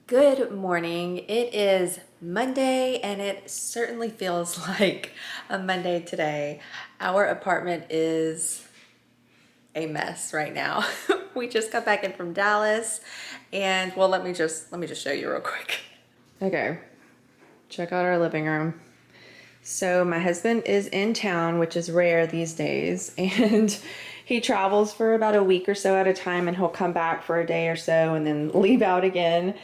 Good morning. It is Monday and it certainly feels like a Monday today. Our apartment is a mess right now. We just got back in from Dallas and well, let me just show you real quick. Okay. Check out our living room. So my husband is in town, which is rare these days, and he travels for about a week or so at a time, and he'll come back for a day or so and then leave out again.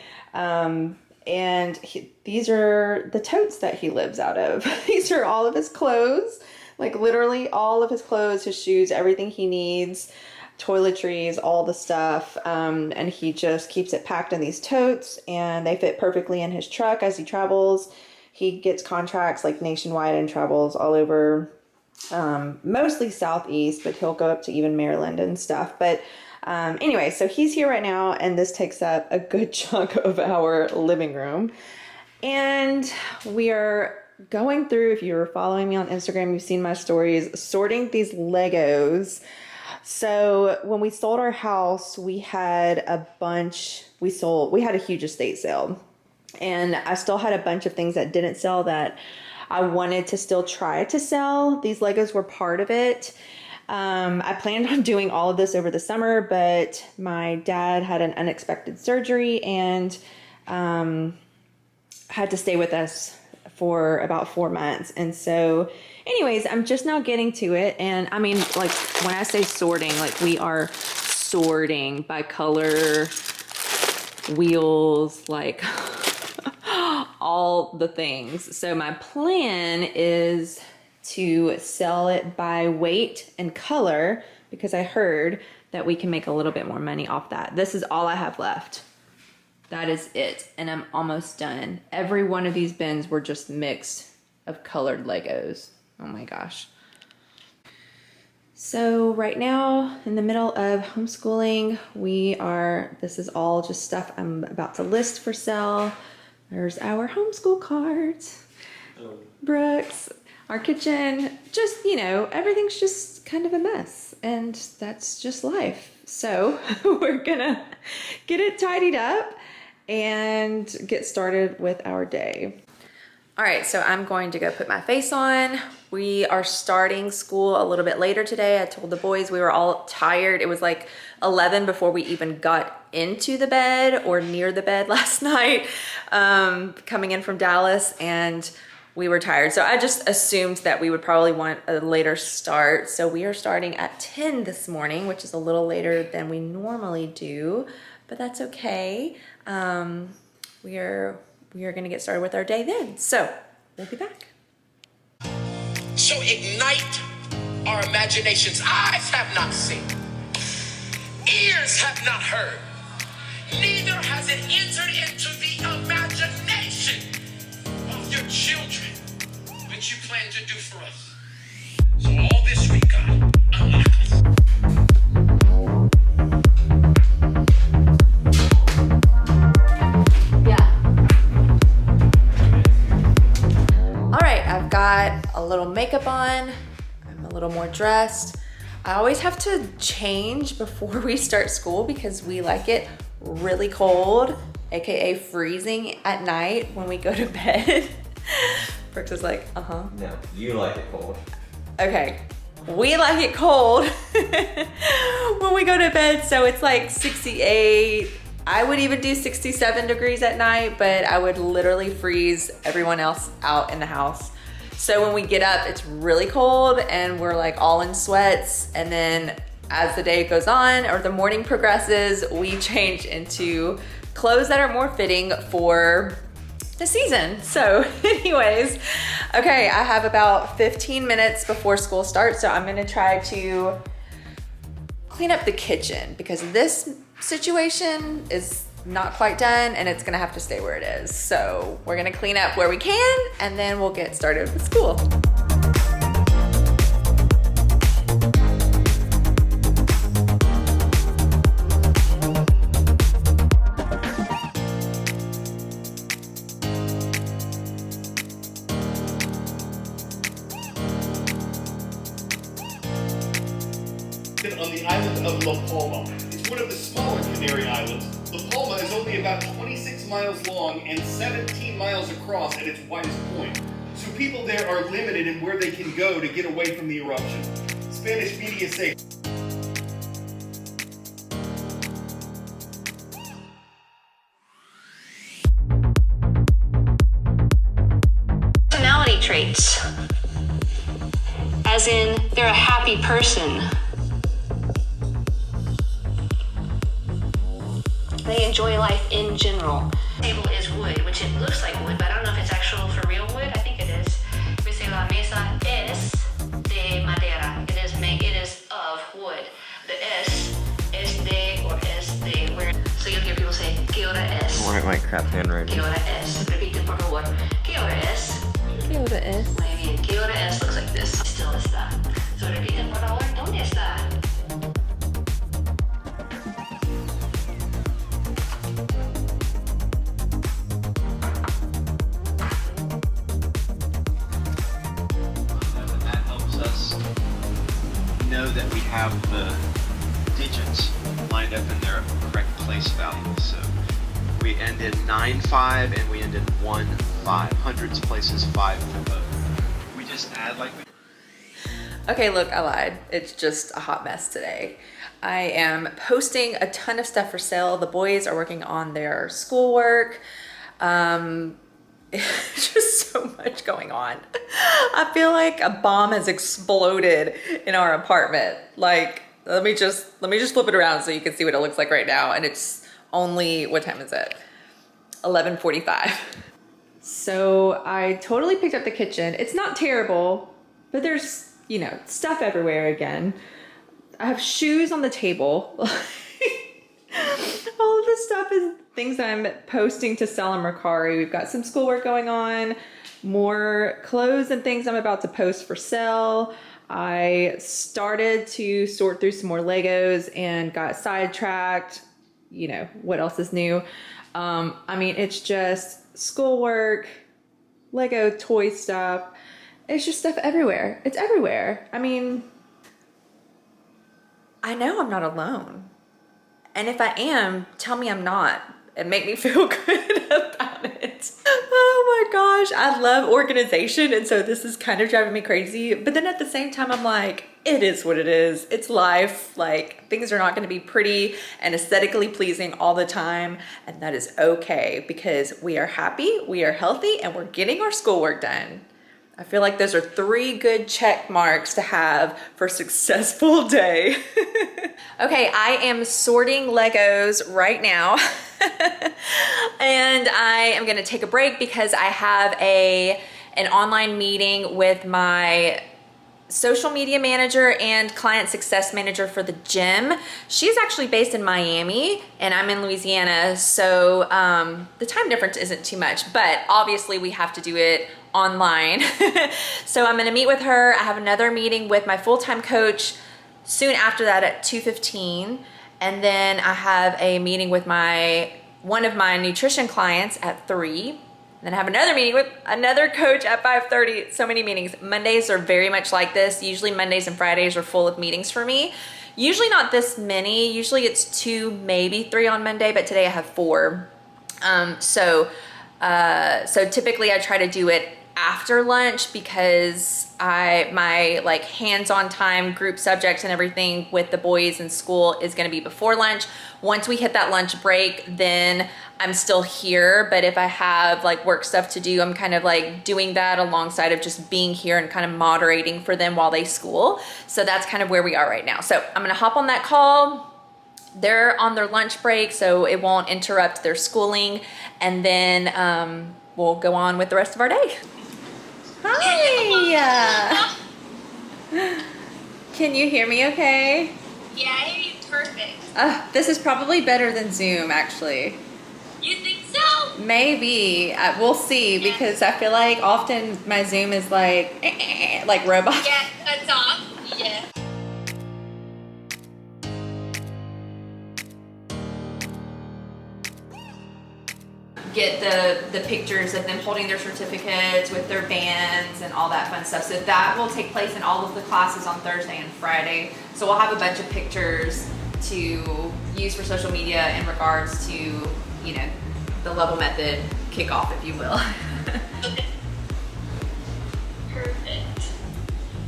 These are the totes that he lives out of. These are all of his clothes, like literally all of his clothes, his shoes, everything he needs, toiletries, all the stuff. And he just keeps it packed in these totes, and they fit perfectly in his truck as he travels. He gets contracts like nationwide and travels all over, mostly Southeast, but he'll go up to even Maryland and stuff. But anyway, so he's here right now, and this takes up a good chunk of our living room. And we are going through, if you were following me on Instagram, you've seen my stories, sorting these Legos. So when we sold our house, we had a huge estate sale. And I still had a bunch of things that didn't sell that I wanted to still try to sell. These Legos were part of it. I planned on doing all of this over the summer, but my dad had an unexpected surgery and had to stay with us for about 4 months. And so anyways, I'm just now getting to it. And I mean, like when I say sorting, like we are sorting by color, wheels, like all the things. So my plan is to sell it by weight and color because I heard that we can make a little bit more money off that. This is all I have left. That is it. And I'm almost done. Every one of these bins were just mixed of colored Legos. Oh my gosh. So right now in the middle of homeschooling, this is all just stuff I'm about to list for sale. There's our homeschool cards, Brooks, our kitchen, just, everything's just kind of a mess, and that's just life. So we're gonna get it tidied up and get started with our day. All right, so I'm going to go put my face on. We are starting school a little bit later today. I told the boys we were all tired. It was like 11 before we even got into the bed or near the bed last night, coming in from Dallas, and we were tired. So I just assumed that we would probably want a later start. So we are starting at 10 this morning, which is a little later than we normally do, but that's okay. We are going to get started with our day then. So we'll be back. So ignite our imaginations. Eyes have not seen, ears have not heard, neither has it entered into the imagination of your children what you plan to do for us. So all this week, God, unlock us. I've got a little makeup on. I'm a little more dressed. I always have to change before we start school because we like it really cold, AKA freezing at night when we go to bed. Brooks is like, uh-huh. No, you like it cold. Okay, we like it cold when we go to bed. So it's like 68. I would even do 67 degrees at night, but I would literally freeze everyone else out in the house. So when we get up, it's really cold and we're like all in sweats. And then as the day goes on or the morning progresses, we change into clothes that are more fitting for the season. So anyways, okay, I have about 15 minutes before school starts. So I'm gonna try to clean up the kitchen because this situation is not quite done and it's gonna have to stay where it is. So we're gonna clean up where we can and then we'll get started with school. On the island of La Palma. It's one of the smaller Canary Islands. La Palma is only about 26 miles long and 17 miles across at its widest point. So people there are limited in where they can go to get away from the eruption. Spanish media say personality traits, as in they're a happy person. They enjoy life in general. The table is wood, which it looks like wood, but I don't know if it's actual for real wood. I think it is. We say la mesa es de madera. It is of wood. The es de or es de where. So you'll hear people say ¿Qué hora es? Alright, my crap handwriting. ¿Qué hora es? Repite por favor. ¿Qué hora es? ¿Qué hora es? Muy bien. ¿Qué hora es? Looks like this. Still está. So repite por favor. ¿Dónde está? That helps us know that we have the digits lined up in their correct place values. So we end in 9-5 and we end in 1-5. Hundreds places 5 for both. We just add like we. Okay, look, I lied. It's just a hot mess today. I am posting a ton of stuff for sale. The boys are working on their schoolwork. Just so much going on. I feel like a bomb has exploded in our apartment. Like, let me just flip it around so you can see what it looks like right now. And it's only, what time is it? 11:45. So I totally picked up the kitchen. It's not terrible, but there's, you know, stuff everywhere again. I have shoes on the table. All of this stuff is things that I'm posting to sell on Mercari. We've got some schoolwork going on, more clothes and things I'm about to post for sale. I started to sort through some more Legos and got sidetracked. You know, what else is new? I mean, it's just schoolwork, Lego toy stuff. It's just stuff everywhere. It's everywhere. I mean, I know I'm not alone. And if I am, tell me I'm not and make me feel good about it. Oh my gosh, I love organization. And so this is kind of driving me crazy. But then at the same time, I'm like, it is what it is. It's life. Like, things are not going to be pretty and aesthetically pleasing all the time. And that is okay because we are happy, we are healthy, and we're getting our schoolwork done. I feel like those are 3 good check marks to have for a successful day. Okay, I am sorting Legos right now. And I am gonna take a break because I have an online meeting with my social media manager and client success manager for the gym. She's actually based in Miami and I'm in Louisiana, so the time difference isn't too much, but obviously we have to do it online. So I'm gonna meet with her. I have another meeting with my full-time coach soon after that at 2:15, and then I have a meeting with one of my nutrition clients at 3. Then I have another meeting with another coach at 5:30. So many meetings. Mondays are very much like this. Usually Mondays and Fridays are full of meetings for me. Usually not this many. Usually it's 2, maybe 3 on Monday, but today I have 4. So typically I try to do it after lunch because my like hands-on time, group subjects and everything with the boys in school is going to be before lunch. Once we hit that lunch break, then I'm still here. But if I have like work stuff to do, I'm kind of like doing that alongside of just being here and kind of moderating for them while they school. So that's kind of where we are right now. So I'm going to hop on that call. They're on their lunch break, so it won't interrupt their schooling. And then we'll go on with the rest of our day. Hi! Can you hear me okay? Yeah, I hear you perfect. This is probably better than Zoom, actually. You think so? Maybe. We'll see, because I feel like often my Zoom is like robot. Yeah, cuts off. Yeah. Get the pictures of them holding their certificates with their bands and all that fun stuff. So that will take place in all of the classes on Thursday and Friday. So we'll have a bunch of pictures to use for social media in regards to you know, the level method kickoff, if you will. Okay. Perfect.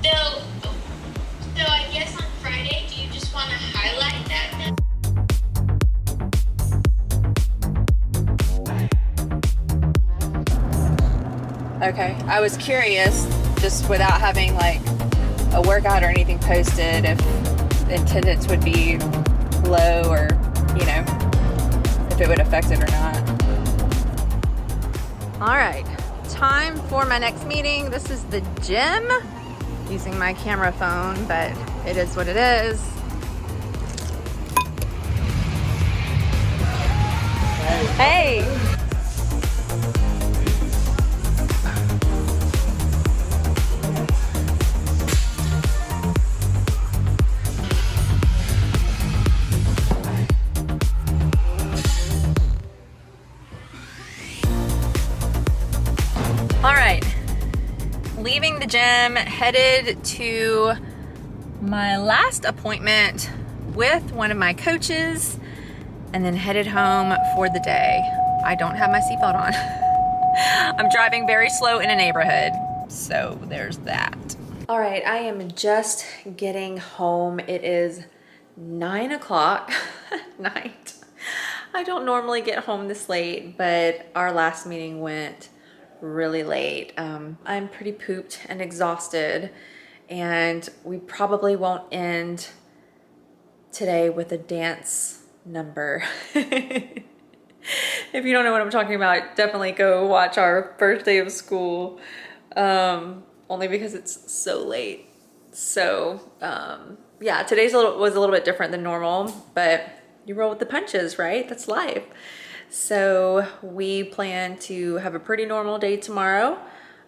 So I guess on Friday, do you just want to highlight that then? Okay, I was curious, just without having like a workout or anything posted, if the attendance would be low or, you know, if it would affect it or not. All right, time for my next meeting. This is the gym, using my camera phone, but it is what it is. Hey. All right, leaving the gym, headed to my last appointment with one of my coaches, and then headed home for the day. I don't have my seatbelt on. I'm driving very slow in a neighborhood, so there's that. All right, I am just getting home. It is 9 o'clock at night. I don't normally get home this late, but our last meeting went really late. I'm pretty pooped and exhausted, and we probably won't end today with a dance number. If you don't know what I'm talking about, definitely go watch our first day of school, only because it's so late. So yeah, today's was a little bit different than normal, but you roll with the punches, right? That's life. So we plan to have a pretty normal day tomorrow.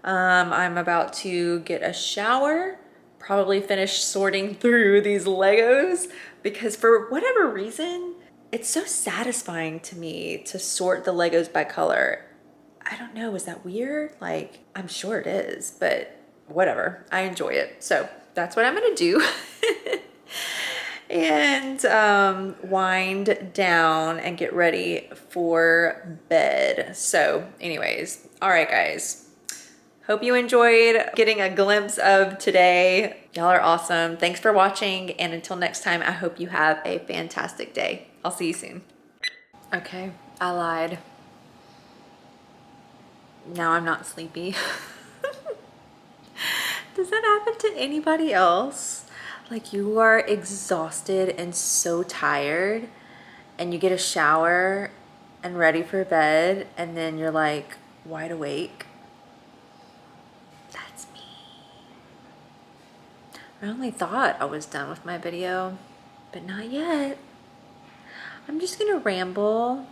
I'm about to get a shower, probably finish sorting through these Legos, because for whatever reason, it's so satisfying to me to sort the Legos by color. I don't know, is that weird? Like, I'm sure it is, but whatever, I enjoy it. So that's what I'm gonna do. And wind down and get ready for bed. So anyways, all right guys, hope you enjoyed getting a glimpse of today. Y'all are awesome. Thanks for watching, and until next time, I hope you have a fantastic day. I'll see you soon. Okay, I lied. Now I'm not sleepy. Does that happen to anybody else? Like, you are exhausted and so tired, and you get a shower and ready for bed, and then you're like wide awake. That's me. I only thought I was done with my video, but not yet. I'm just gonna ramble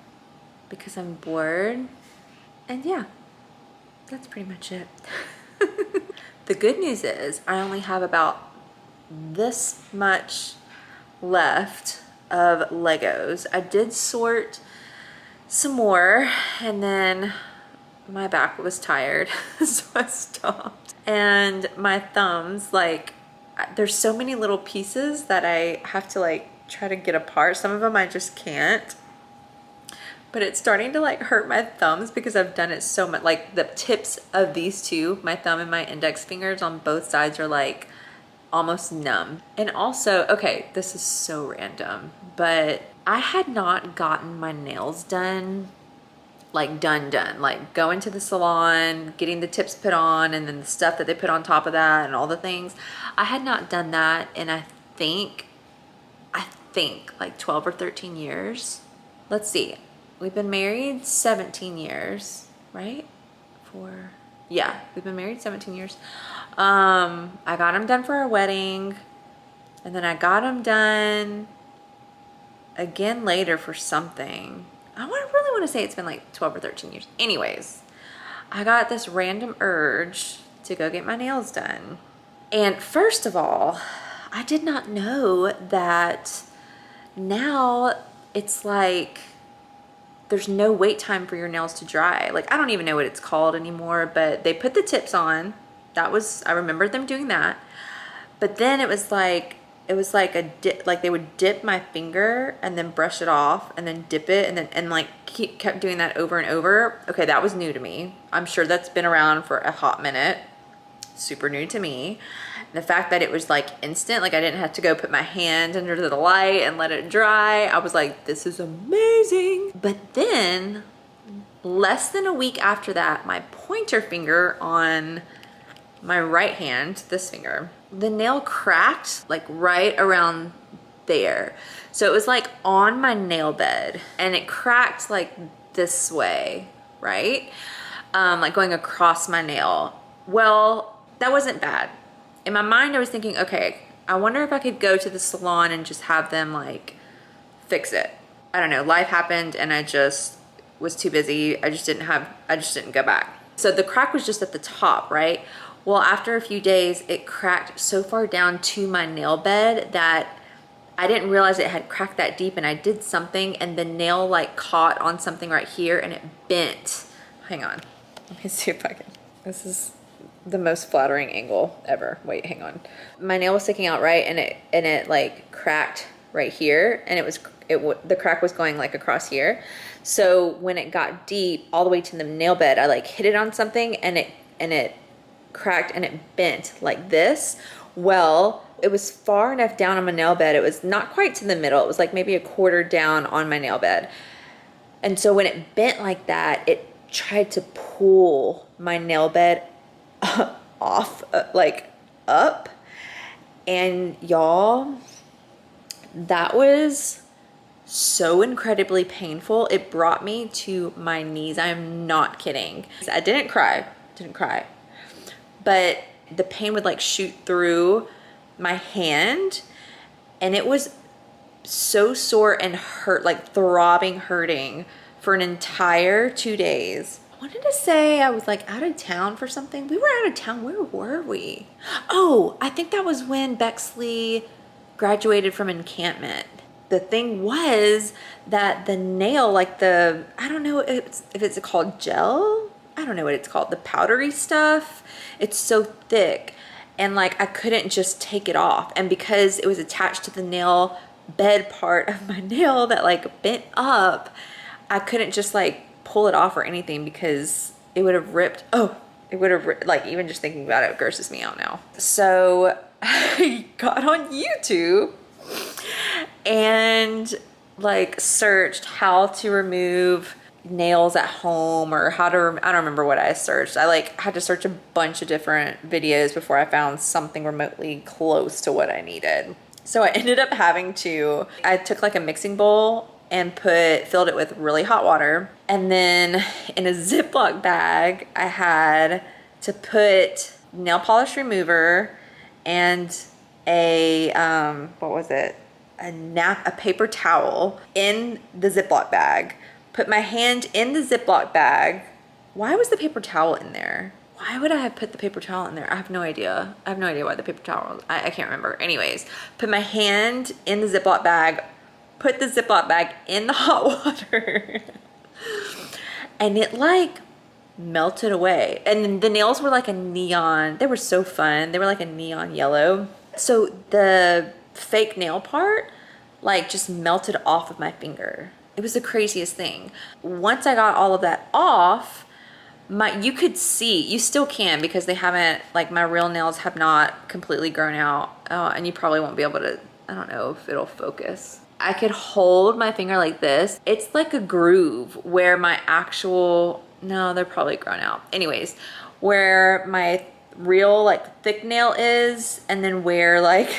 because I'm bored, and yeah, that's pretty much it. The good news is I only have about this much left of Legos. I did sort some more, and then my back was tired, so I stopped. And my thumbs, like, there's so many little pieces that I have to like try to get apart. Some of them I just can't. But it's starting to like hurt my thumbs because I've done it so much. Like, the tips of these two, my thumb and my index fingers on both sides, are like almost numb. And also, okay, this is so random, but I had not gotten my nails done, like done, like going to the salon, getting the tips put on, and then the stuff that they put on top of that and all the things. I had not done that in I think like 12 or 13 years. Let's see. We've been married 17 years, right? Yeah, we've been married 17 years. I got them done for our wedding, and then I got them done again later for something. I really want to say it's been like 12 or 13 years. Anyways, I got this random urge to go get my nails done. And first of all, I did not know that now it's like there's no wait time for your nails to dry. Like, I don't even know what it's called anymore, but they put the tips on. I remember them doing that. But then it was like it was like a dip, like they would dip my finger and then brush it off and then dip it and like kept doing that over and over. Okay, that was new to me. I'm sure that's been around for a hot minute. Super new to me. And the fact that it was like instant, like I didn't have to go put my hand under the light and let it dry. I was like, this is amazing. But then less than a week after that, my pointer finger on my right hand, this finger, the nail cracked like right around there. So it was like on my nail bed and it cracked like this way, right? Like going across my nail. Well, that wasn't bad. In my mind, I was thinking, okay, I wonder if I could go to the salon and just have them like fix it. I don't know, life happened and I just was too busy. I just didn't go back. So the crack was just at the top, right? Well, after a few days, it cracked so far down to my nail bed that I didn't realize it had cracked that deep, and I did something and the nail like caught on something right here and it bent. Hang on, let me see if I can, this is the most flattering angle ever. Wait, hang on. My nail was sticking out, right? And it like cracked right here, and the crack was going like across here. So when it got deep all the way to the nail bed, I like hit it on something and it cracked and it bent like this. Well, it was far enough down on my nail bed. It was not quite to the middle. It was like maybe a quarter down on my nail bed. And so when it bent like that, it tried to pull my nail bed off, like up. And y'all, that was so incredibly painful. It brought me to my knees. I'm not kidding. I didn't cry, but the pain would like shoot through my hand, and it was so sore and hurt, like throbbing, hurting for an entire 2 days. I wanted to say I was like out of town for something. We were out of town. Where were we? Oh, I think that was when Bexley graduated from encampment. The thing was that the nail, like I don't know if it's called gel. I don't know what it's called. The powdery stuff. It's so thick. And like I couldn't just take it off. And because it was attached to the nail bed part of my nail that like bent up, I couldn't just like pull it off or anything because it would have ripped. Oh, it would have like, even just thinking about it grosses me out now. So I got on YouTube and like searched how to remove nails at home, or how to, I don't remember what I searched. I like had to search a bunch of different videos before I found something remotely close to what I needed. So I ended up I took like a mixing bowl and filled it with really hot water. And then in a Ziploc bag, I had to put nail polish remover and a paper towel in the Ziploc bag. Put my hand in the Ziploc bag. Why was the paper towel in there? Why would I have put the paper towel in there? I have no idea. I have no idea why the paper towel, I can't remember. Anyways, put my hand in the Ziploc bag, put the Ziploc bag in the hot water, and it like melted away. And the nails were like a neon, they were so fun. They were like a neon yellow. So the fake nail part like just melted off of my finger. It was the craziest thing. Once I got all of that off, you could see, you still can because they haven't, like my real nails have not completely grown out. And you probably won't be able to, I don't know if it'll focus. I could hold my finger like this. It's like a groove where my no, they're probably grown out. Anyways, where my real like thick nail is, and then where like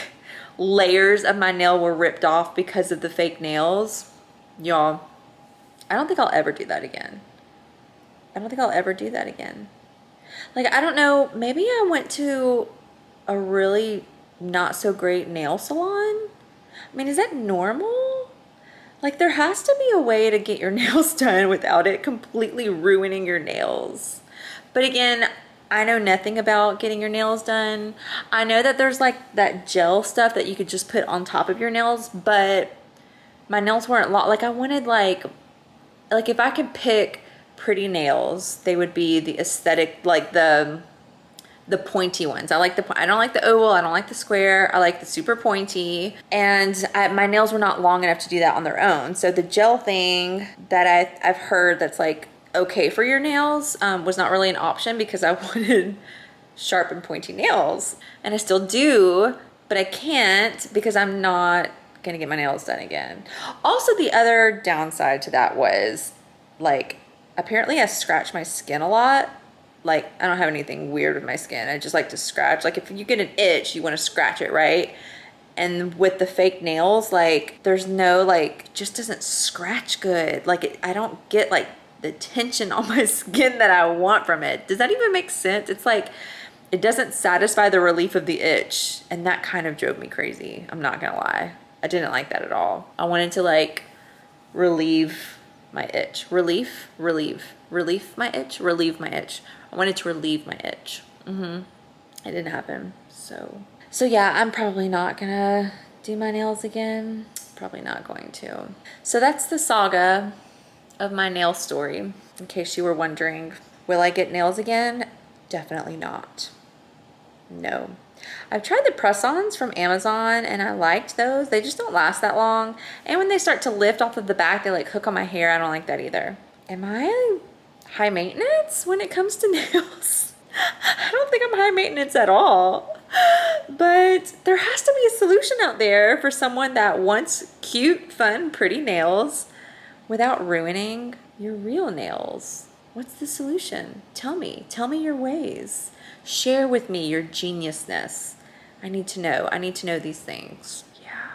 layers of my nail were ripped off because of the fake nails. Y'all, I don't think I'll ever do that again. Like, I don't know, maybe I went to a really not so great nail salon. I mean, is that normal? Like, there has to be a way to get your nails done without it completely ruining your nails. But again, I know nothing about getting your nails done. I know that there's like that gel stuff that you could just put on top of your nails, but my nails weren't like I wanted like if I could pick pretty nails, they would be the aesthetic, like the the pointy ones. I don't like the oval, I don't like the square, I like the super pointy. And my nails were not long enough to do that on their own. So the gel thing that I've heard that's like okay for your nails was not really an option because I wanted sharp and pointy nails. And I still do, but I can't because I'm not gonna get my nails done again. Also, the other downside to that was like, apparently I scratch my skin a lot. Like, I don't have anything weird with my skin. I just like to scratch. Like, if you get an itch, you want to scratch it, right? And with the fake nails, like, there's no, like, just doesn't scratch good. Like, I don't get, like, the tension on my skin that I want from it. Does that even make sense? It's like, it doesn't satisfy the relief of the itch. And that kind of drove me crazy. I'm not gonna lie. I didn't like that at all. I wanted to, like, relieve my itch. Relieve my itch. I wanted to relieve my itch. It didn't happen. So yeah, I'm probably not gonna do my nails again. Probably not going to. So that's the saga of my nail story. In case you were wondering, will I get nails again? Definitely not. No. I've tried the press-ons from Amazon and I liked those. They just don't last that long. And when they start to lift off of the back, they like hook on my hair. I don't like that either. Am I high maintenance when it comes to nails? I don't think I'm high maintenance at all. But there has to be a solution out there for someone that wants cute, fun, pretty nails without ruining your real nails. What's the solution? Tell me your ways. Share with me your geniusness. I need to know these things. Yeah.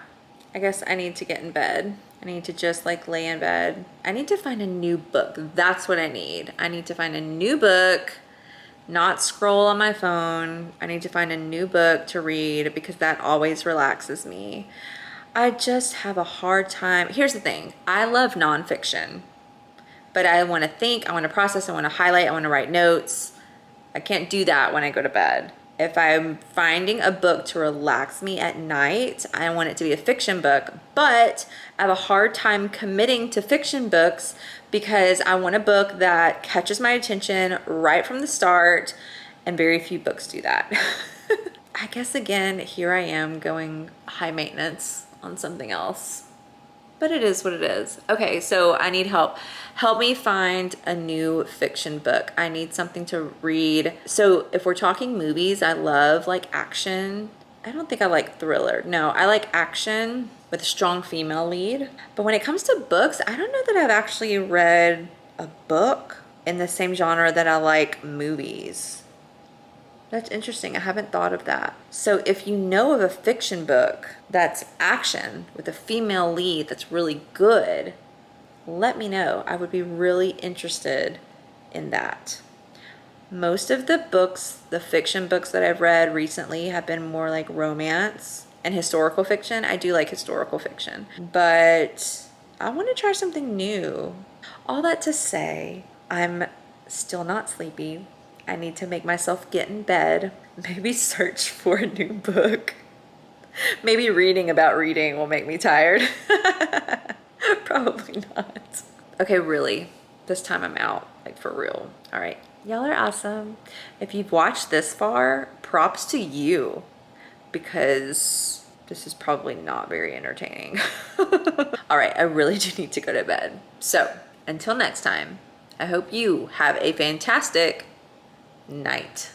I guess I need to get in bed. I need to just like lay in bed. I need to find a new book. That's what I need. I need to find a new book, not scroll on my phone. I need to find a new book to read because that always relaxes me. I just have a hard time. Here's the thing. I love nonfiction, but I want to think, I want to process, I want to highlight, I want to write notes. I can't do that when I go to bed. If I'm finding a book to relax me at night, I want it to be a fiction book, but I have a hard time committing to fiction books because I want a book that catches my attention right from the start, and very few books do that. I guess again, here I am going high maintenance on something else. But it is what it is. Okay, so I need help. Help me find a new fiction book. I need something to read. So if we're talking movies, I love like action. I don't think I like thriller. No, I like action with a strong female lead. But when it comes to books, I don't know that I've actually read a book in the same genre that I like movies. That's interesting. I haven't thought of that. So if you know of a fiction book that's action with a female lead that's really good, let me know. I would be really interested in that. Most of the books, the fiction books that I've read recently have been more like romance and historical fiction. I do like historical fiction, but I want to try something new. All that to say, I'm still not sleepy. I need to make myself get in bed, maybe search for a new book. Maybe reading about reading will make me tired. Probably not. Okay, really, this time I'm out, like for real. All right, y'all are awesome. If you've watched this far, props to you because this is probably not very entertaining. All right, I really do need to go to bed. So until next time, I hope you have a fantastic night.